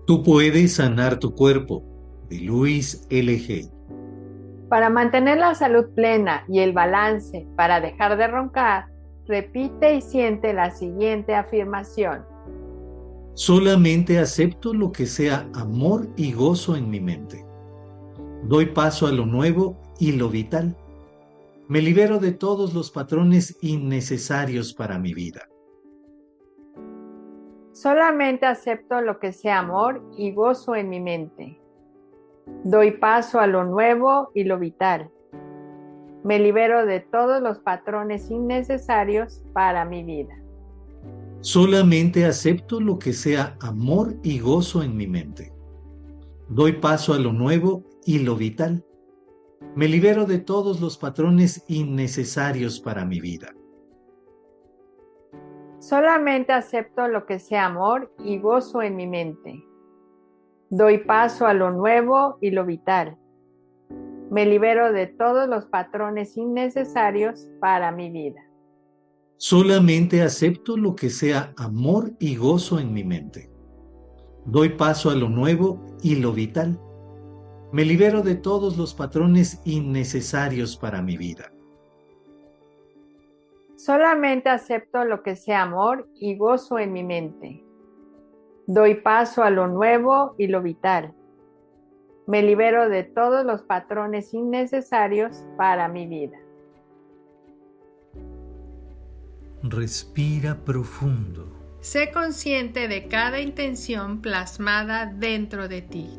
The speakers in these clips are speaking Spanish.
Tú puedes sanar tu cuerpo, de Luis L.G. Para mantener la salud plena y el balance para dejar de roncar, repite y siente la siguiente afirmación. Solamente acepto lo que sea amor y gozo en mi mente. Doy paso a lo nuevo y lo vital. Me libero de todos los patrones innecesarios para mi vida. Solamente acepto lo que sea amor y gozo en mi mente. Doy paso a lo nuevo y lo vital. Me libero de todos los patrones innecesarios para mi vida. Solamente acepto lo que sea amor y gozo en mi mente. Doy paso a lo nuevo y lo vital. Me libero de todos los patrones innecesarios para mi vida. Solamente acepto lo que sea amor y gozo en mi mente. Doy paso a lo nuevo y lo vital. Me libero de todos los patrones innecesarios para mi vida. Solamente acepto lo que sea amor y gozo en mi mente. Doy paso a lo nuevo y lo vital. Me libero de todos los patrones innecesarios para mi vida. Solamente acepto lo que sea amor y gozo en mi mente. Doy paso a lo nuevo y lo vital. Me libero de todos los patrones innecesarios para mi vida. Respira profundo. Sé consciente de cada intención plasmada dentro de ti.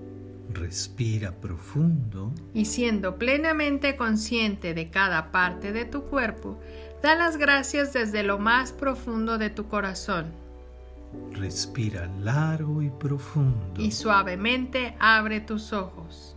Respira profundo. Y siendo plenamente consciente de cada parte de tu cuerpo, da las gracias desde lo más profundo de tu corazón. Respira largo y profundo. Y suavemente abre tus ojos.